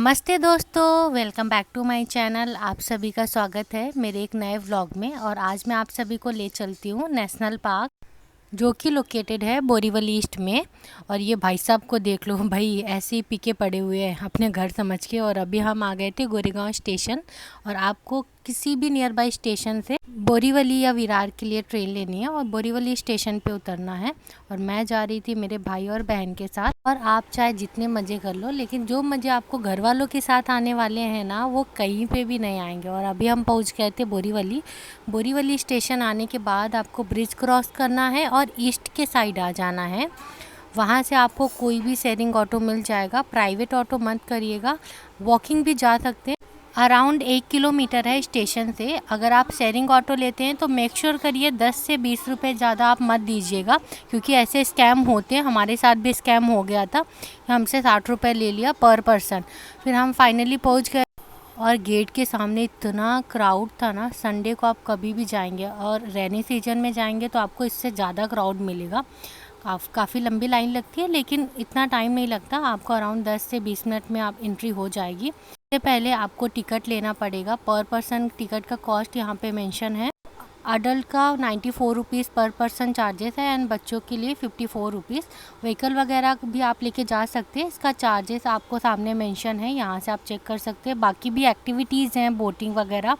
नमस्ते दोस्तों, welcome back to my channel. आप सभी का स्वागत है मेरे एक नए व्लॉग में। और आज मैं आप सभी को ले चलती हूँ नेशनल पार्क, जो कि लोकेटेड है बोरीवली ईस्ट में। और ये भाई साहब को देख लो, भाई ऐसे ही पीके पड़े हुए हैं अपने घर समझ के। और अभी हम आ गए थे गोरेगांव स्टेशन। और आपको किसी भी नियर बाई स्टेशन से बोरीवली या विरार के लिए ट्रेन लेनी है और बोरीवली स्टेशन पे उतरना है। और मैं जा रही थी मेरे भाई और बहन के साथ। और आप चाहे जितने मज़े कर लो, लेकिन जो मज़े आपको घर वालों के साथ आने वाले हैं ना, वो कहीं पे भी नहीं आएंगे। और अभी हम पहुंच गए थे बोरीवली। बोरीवली स्टेशन आने के बाद आपको ब्रिज क्रॉस करना है और ईस्ट के साइड आ जाना है। वहाँ से आपको कोई भी शेयरिंग ऑटो मिल जाएगा। प्राइवेट ऑटो मत करिएगा, वॉकिंग भी जा सकते हैं। अराउंड 1 किलोमीटर है स्टेशन से। अगर आप शेयरिंग ऑटो लेते हैं तो मेक श्योर करिए 10 से 20 रुपये ज़्यादा आप मत दीजिएगा, क्योंकि ऐसे स्कैम होते हैं। हमारे साथ भी स्कैम हो गया था, हमसे 60 रुपये ले लिया पर पर्सन। फिर हम फाइनली पहुंच गए और गेट के सामने इतना क्राउड था ना। संडे को आप कभी भी जाएंगे और रेनी सीजन में जाएंगे तो आपको इससे ज़्यादा क्राउड मिलेगा। काफ़ी लंबी लाइन लगती है, लेकिन इतना टाइम नहीं लगता। आपको अराउंड 10 से 20 मिनट में आप एंट्री हो जाएगी। इससे पहले आपको टिकट लेना पड़ेगा। पर पर्सन टिकट का कॉस्ट यहाँ पे मेंशन है। अडल्ट का 94 रुपीज़ पर पर्सन चार्जेस है एंड बच्चों के लिए 54 रुपीज़। व्हीकल वगैरह भी आप लेके जा सकते हैं, इसका चार्जेस आपको सामने मेंशन है, यहाँ से आप चेक कर सकते हैं। बाकी भी एक्टिविटीज़ हैं, बोटिंग वगैरह,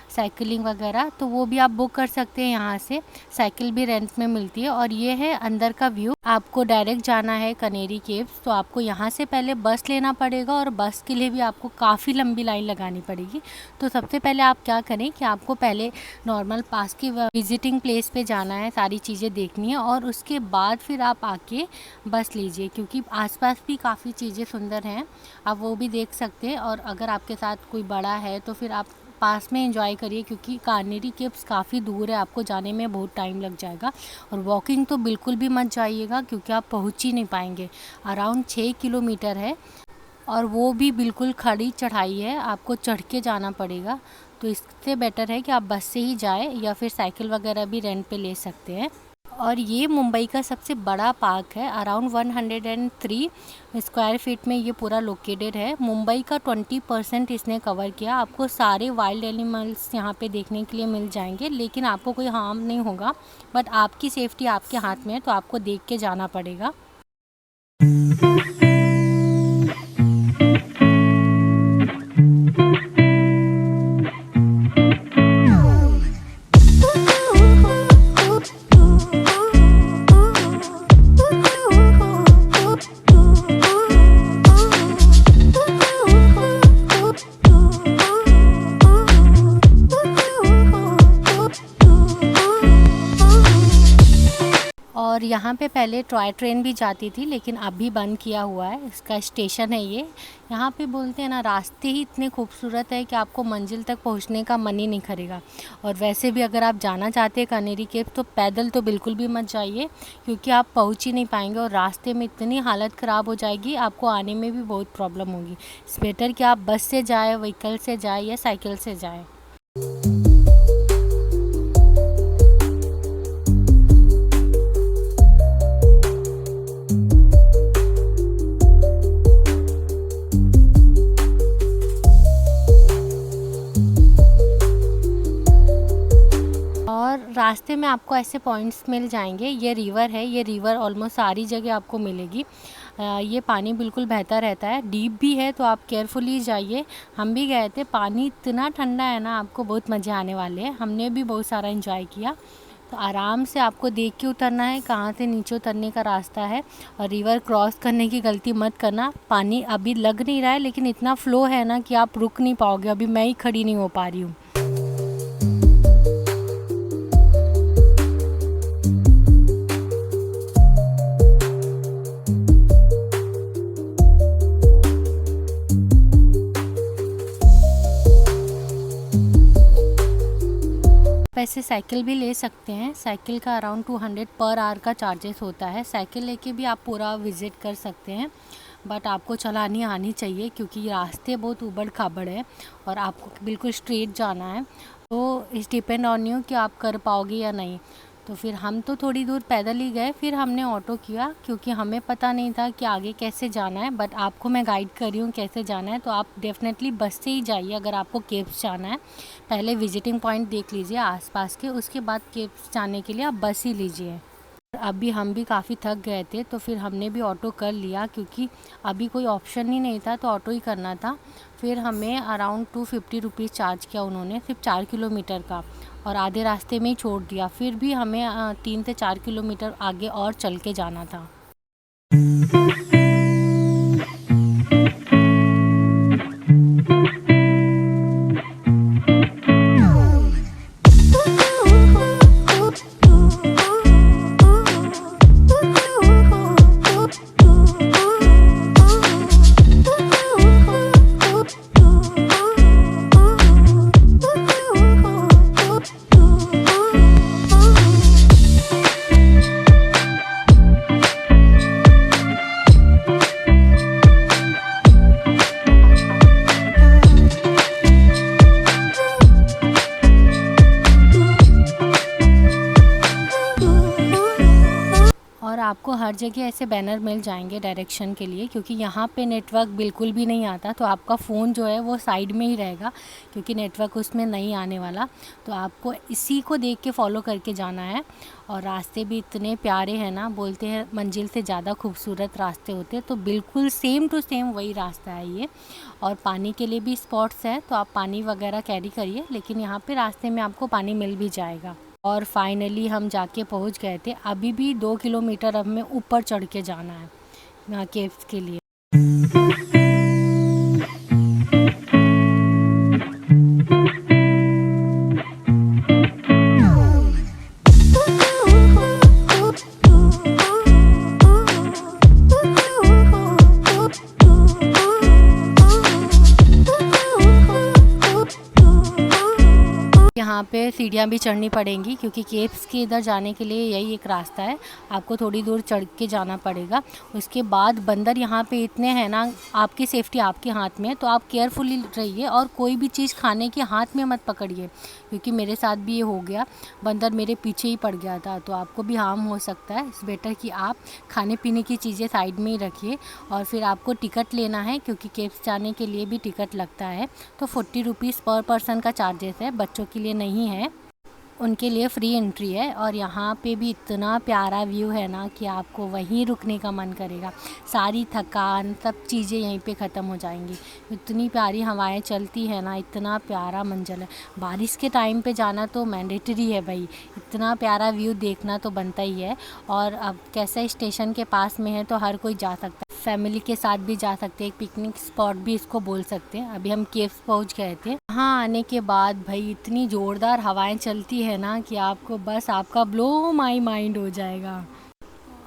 साइकिलिंग वगैरह, तो वो भी आप बुक कर सकते हैं यहाँ से। साइकिल भी रेंट में मिलती है। और ये है अंदर का व्यू। आपको डायरेक्ट जाना है कनेरी केव्स, तो आपको यहाँ से पहले बस लेना पड़ेगा और बस के लिए भी आपको काफ़ी लंबी लाइन लगानी पड़ेगी। तो सबसे पहले आप क्या करें कि आपको पहले नॉर्मल पास की विजिटिंग प्लेस पे जाना है, सारी चीज़ें देखनी है, और उसके बाद फिर आप आके बस लीजिए, क्योंकि आसपास भी काफ़ी चीज़ें सुंदर हैं, आप वो भी देख सकते हैं। और अगर आपके साथ कोई बड़ा है तो फिर आप पास में एंजॉय करिए, क्योंकि कनेरी केव्स काफ़ी दूर है, आपको जाने में बहुत टाइम लग जाएगा। और वॉकिंग तो बिल्कुल भी मत जाइएगा, क्योंकि आप पहुंच ही नहीं पाएंगे। अराउंड 6 किलोमीटर है और वो भी बिल्कुल खड़ी चढ़ाई है, आपको चढ़ के जाना पड़ेगा। तो इससे बेटर है कि आप बस से ही जाएं, या फिर साइकिल वगैरह भी रेंट पे ले सकते हैं। और ये मुंबई का सबसे बड़ा पार्क है। अराउंड 103 स्क्वायर फीट में ये पूरा लोकेटेड है। मुंबई का 20% इसने कवर किया। आपको सारे वाइल्ड एनिमल्स यहाँ पे देखने के लिए मिल जाएंगे, लेकिन आपको कोई हार्म नहीं होगा। बट आपकी सेफ्टी आपके हाथ में है, तो आपको देख के जाना पड़ेगा। और यहाँ पे पहले टॉय ट्रेन भी जाती थी, लेकिन अभी बंद किया हुआ है। इसका स्टेशन है ये। यहाँ पे बोलते हैं ना, रास्ते ही इतने खूबसूरत है कि आपको मंजिल तक पहुँचने का मन ही नहीं करेगा। और वैसे भी अगर आप जाना चाहते हैं कनेरी केव, तो पैदल तो बिल्कुल भी मत जाइए, क्योंकि आप पहुँच ही नहीं पाएंगे और रास्ते में इतनी हालत ख़राब हो जाएगी, आपको आने में भी बहुत प्रॉब्लम होगी। इट्स बेटर कि आप बस से जाए, व्हीकल से जाए या साइकिल से जाए। और रास्ते में आपको ऐसे पॉइंट्स मिल जाएंगे। ये रिवर है, ये रिवर ऑलमोस्ट सारी जगह आपको मिलेगी। ये पानी बिल्कुल बहता रहता है, डीप भी है, तो आप केयरफुली जाइए। हम भी गए थे, पानी इतना ठंडा है ना, आपको बहुत मज़े आने वाले हैं। हमने भी बहुत सारा एंजॉय किया। तो आराम से आपको देख के उतरना है कहाँ से नीचे उतरने का रास्ता है। और रिवर क्रॉस करने की गलती मत करना। पानी अभी लग नहीं रहा है, लेकिन इतना फ्लो है ना कि आप रुक नहीं पाओगे। अभी मैं ही खड़ी नहीं हो पा रही हूँ। वैसे साइकिल भी ले सकते हैं। साइकिल का अराउंड 200 पर आवर का चार्जेस होता है। साइकिल लेके भी आप पूरा विज़िट कर सकते हैं, बट आपको चलानी आनी चाहिए, क्योंकि रास्ते बहुत ऊबड़ खाबड़ है और आपको बिल्कुल स्ट्रेट जाना है। तो इस डिपेंड ऑन यू कि आप कर पाओगे या नहीं। तो फिर हम तो थोड़ी दूर पैदल ही गए, फिर हमने ऑटो किया क्योंकि हमें पता नहीं था कि आगे कैसे जाना है। बट आपको मैं गाइड कर रही हूँ कैसे जाना है, तो आप डेफिनेटली बस से ही जाइए अगर आपको केव्स जाना है। पहले विजिटिंग पॉइंट देख लीजिए आसपास के, उसके बाद केव्स जाने के लिए आप बस ही लीजिए। अभी हम भी काफ़ी थक गए थे तो फिर हमने भी ऑटो कर लिया क्योंकि अभी कोई ऑप्शन ही नहीं था, तो ऑटो ही करना था। फिर हमें अराउंड 250 रुपीज़ चार्ज किया उन्होंने, सिर्फ 4 किलोमीटर का, और आधे रास्ते में ही छोड़ दिया। फिर भी हमें 3 से 4 किलोमीटर आगे और चल के जाना था। और आपको हर जगह ऐसे बैनर मिल जाएंगे डायरेक्शन के लिए, क्योंकि यहाँ पे नेटवर्क बिल्कुल भी नहीं आता, तो आपका फ़ोन जो है वो साइड में ही रहेगा क्योंकि नेटवर्क उसमें नहीं आने वाला। तो आपको इसी को देख के फॉलो करके जाना है। और रास्ते भी इतने प्यारे हैं ना, बोलते हैं मंजिल से ज़्यादा खूबसूरत रास्ते होते हैं, तो बिल्कुल सेम टू सेम वही रास्ता है ये। और पानी के लिए भी स्पॉट्स है, तो आप पानी वगैरह कैरी करिए, लेकिन यहाँ पे रास्ते में आपको पानी मिल भी जाएगा। और फाइनली हम जाके पहुंच गए थे। अभी भी 2 किलोमीटर हमें ऊपर चढ़ के जाना है यहाँ केव्स के लिए। यहाँ पे सीढ़ियाँ भी चढ़नी पड़ेंगी क्योंकि केव्स के इधर जाने के लिए यही एक रास्ता है, आपको थोड़ी दूर चढ़ के जाना पड़ेगा। उसके बाद बंदर यहाँ पे इतने हैं ना, आपकी सेफ्टी आपके हाथ में है, तो आप केयरफुली रहिए और कोई भी चीज़ खाने के हाथ में मत पकड़िए, क्योंकि मेरे साथ भी ये हो गया, बंदर मेरे पीछे ही पड़ गया था, तो आपको भी हार्म हो सकता है। इस बेटर कि आप खाने पीने की चीज़ें साइड में ही रखिए। और फिर आपको टिकट लेना है क्योंकि केव्स जाने के लिए भी टिकट लगता है, तो 40 रुपीज़ पर पर्सन का चार्जेस है, बच्चों के लिए नहीं है, उनके लिए फ्री एंट्री है। और यहाँ पे भी इतना प्यारा व्यू है ना कि आपको वहीं रुकने का मन करेगा, सारी थकान सब चीज़ें यहीं पे ख़त्म हो जाएंगी। इतनी प्यारी हवाएं चलती है ना, इतना प्यारा मंजर है। बारिश के टाइम पे जाना तो मैंडेटरी है भाई, इतना प्यारा व्यू देखना तो बनता ही है। और अब कैसा स्टेशन के पास में है तो हर कोई जा सकता है, फैमिली के साथ भी जा सकते हैं, एक पिकनिक स्पॉट भी इसको बोल सकते हैं। अभी हम केव्स पहुंच गए थे। यहाँ आने के बाद भाई इतनी ज़ोरदार हवाएं चलती है ना कि आपको बस आपका ब्लो माई माइंड हो जाएगा।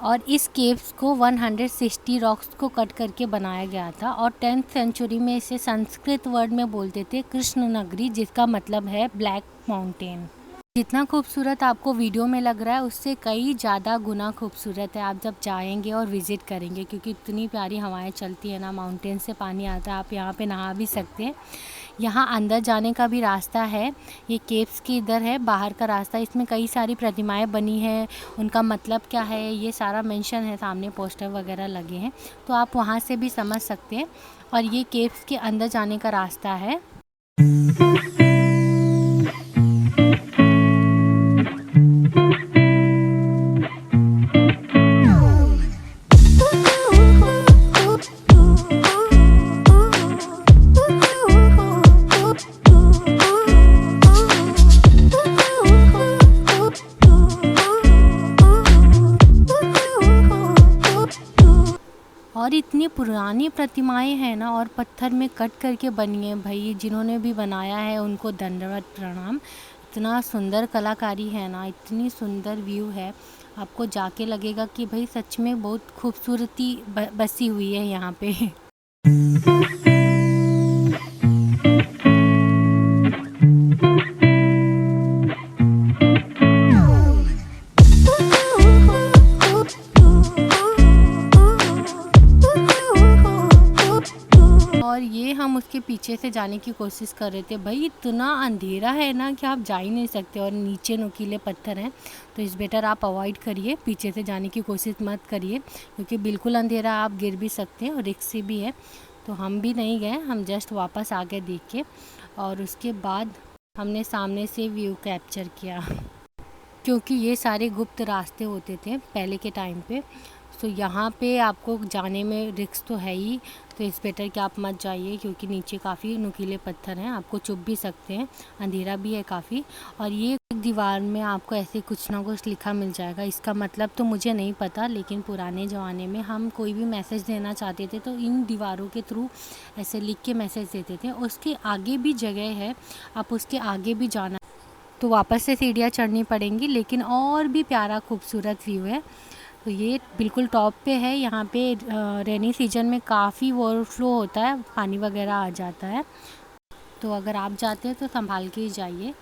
और इस केव्स को 160 रॉक्स को कट करके बनाया गया था, और 10th सेंचुरी में इसे संस्कृत वर्ड में बोलते थे कृष्ण नगरी, जिसका मतलब है ब्लैक माउंटेन। जितना खूबसूरत आपको वीडियो में लग रहा है उससे कई ज़्यादा गुना खूबसूरत है आप जब जाएंगे और विज़िट करेंगे, क्योंकि इतनी प्यारी हवाएं चलती है ना, माउंटेन से पानी आता है, आप यहाँ पे नहा भी सकते हैं। यहाँ अंदर जाने का भी रास्ता है, ये केव्स की इधर है बाहर का रास्ता, इसमें कई सारी प्रतिमाएं बनी हैं, उनका मतलब क्या है ये सारा मेंशन है, सामने पोस्टर वगैरह लगे हैं, तो आप वहाँ से भी समझ सकते हैं। और ये केव्स के अंदर जाने का रास्ता है। और इतनी पुरानी प्रतिमाएं हैं ना, और पत्थर में कट करके बनी है भाई, जिन्होंने भी बनाया है उनको धन्यवाद प्रणाम। इतना सुंदर कलाकारी है ना, इतनी सुंदर व्यू है, आपको जाके लगेगा कि भाई सच में बहुत खूबसूरती बसी हुई है यहाँ पे। और ये हम उसके पीछे से जाने की कोशिश कर रहे थे। भाई इतना अंधेरा है ना कि आप जा ही नहीं सकते और नीचे नुकीले पत्थर हैं, तो इस बेटर आप अवॉइड करिए, पीछे से जाने की कोशिश मत करिए क्योंकि बिल्कुल अंधेरा, आप गिर भी सकते हैं और रिस्क भी है। तो हम भी नहीं गए, हम जस्ट वापस आ गए देख के, और उसके बाद हमने सामने से व्यू कैप्चर किया क्योंकि ये सारे गुप्त रास्ते होते थे पहले के टाइम पे। तो यहाँ पे आपको जाने में रिस्क तो है ही, तो इस बेटर कि आप मत जाइए क्योंकि नीचे काफ़ी नुकीले पत्थर हैं, आपको चुभ भी सकते हैं, अंधेरा भी है काफ़ी। और ये दीवार में आपको ऐसे कुछ ना कुछ लिखा मिल जाएगा, इसका मतलब तो मुझे नहीं पता, लेकिन पुराने ज़माने में हम कोई भी मैसेज देना चाहते थे तो इन दीवारों के थ्रू ऐसे लिख के मैसेज देते थे। उसके आगे भी जगह है, आप उसके आगे भी जाना, तो वापस से सीढ़ियाँ चढ़नी पड़ेंगी, लेकिन और भी प्यारा खूबसूरत व्यू है। तो ये बिल्कुल टॉप पे है, यहाँ पे रेनी सीजन में काफ़ी ओवरफ्लो होता है, पानी वगैरह आ जाता है, तो अगर आप जाते हैं तो संभाल के ही जाइए।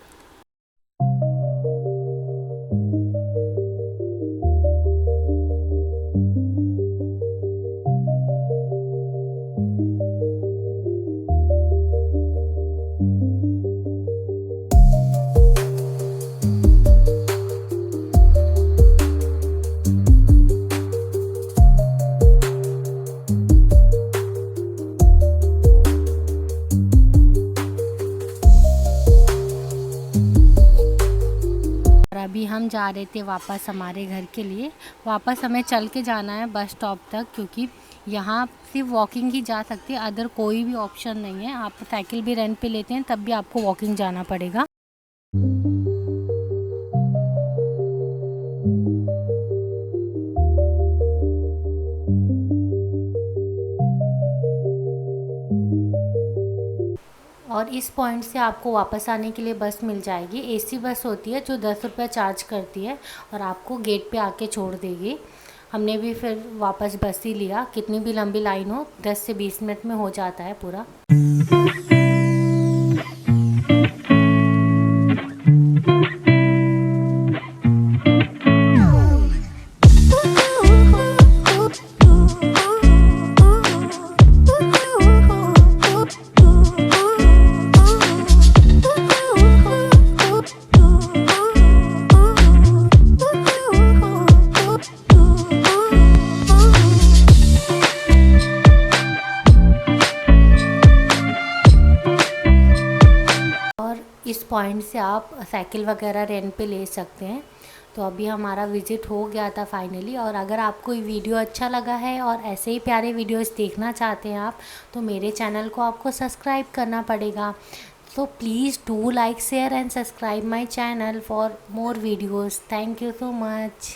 अभी हम जा रहे थे वापस हमारे घर के लिए, वापस हमें चल के जाना है बस स्टॉप तक क्योंकि यहाँ सिर्फ वॉकिंग ही जा सकती है, अदर कोई भी ऑप्शन नहीं है। आप साइकिल भी रेंट पे लेते हैं तब भी आपको वॉकिंग जाना पड़ेगा। और इस पॉइंट से आपको वापस आने के लिए बस मिल जाएगी, एसी बस होती है जो 10 रुपये चार्ज करती है और आपको गेट पे आके छोड़ देगी। हमने भी फिर वापस बस ही लिया, कितनी भी लंबी लाइन हो 10 से 20 मिनट में हो जाता है पूरा। इस पॉइंट से आप साइकिल वगैरह रेंट पे ले सकते हैं। तो अभी हमारा विज़िट हो गया था फाइनली, और अगर आपको ये वीडियो अच्छा लगा है और ऐसे ही प्यारे वीडियोस देखना चाहते हैं आप, तो मेरे चैनल को आपको सब्सक्राइब करना पड़ेगा। तो please do like share and subscribe my channel for more videos. Thank you so much.